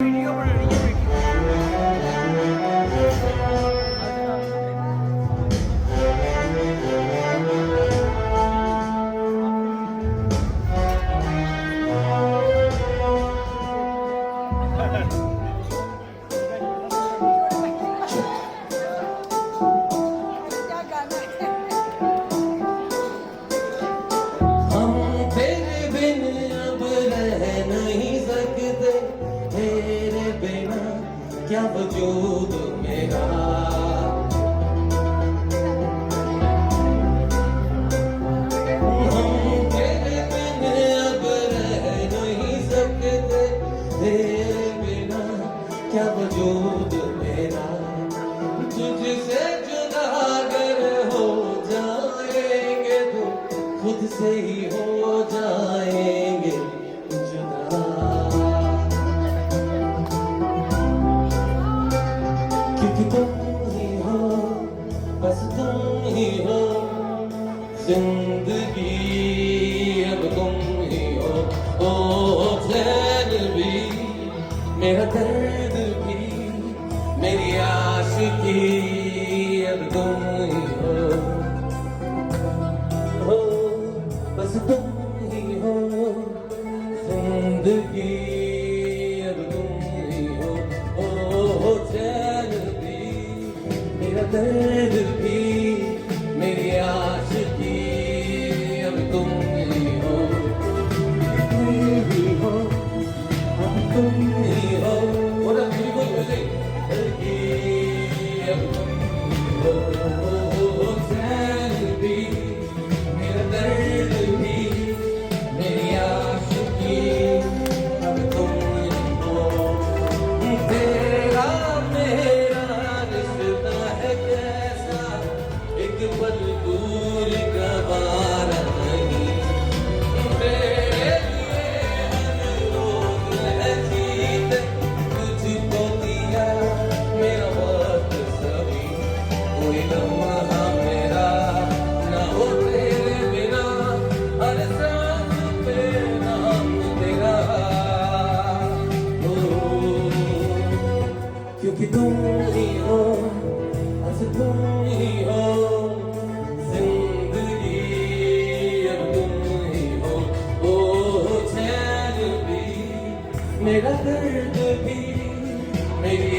Video बना रही है क्या गाना है। हम तेरे बिन अब रह नहीं सकते, तेरे बिना क्या वजूद मेरा। हम तेरे बिन अब रह नहीं सकते, तेरे बिना क्या वजूद मेरा। तुझसे जुदा अगर हो जाएंगे तो खुद से ही हो जाएंगे जुदा। क्योंकि तुम ही हो, बस तुम ही हो जिंदगी, अब तुम ही हो। ओ चैन भी, मेरा दर्द भी, मेरी आशिकी, अब तुम ही हो, बस तुम ही हो जिंदगी, अब तुम ही हो। ओ चैन भी, मेरा दर्द भी, मेरी आशिकी, अब तुम ही हो। तुम ही हो, अब तुम ही हो। What a beautiful music. अब तुम ही हो। ओ चैन भी, मेरा दर्द भी, मेरी आशिकी, अब तुम ही हो। तेरा मेरा रिश्ता है कैसा, एक पल दूर का वारा नहीं। मेरे लिए हर रोज है जीत, तुझको दिया मेरा वक्त सभी। कोई लम्हा मेरा ना हो तेरे बिना, हर सांस पे नाम तेरा। क्योंकि तुम ही हो, बस तुम ही हो जिंदगी, अब तुम ही हो। ओ चैन भी, मेरा दर्द भी, मेरी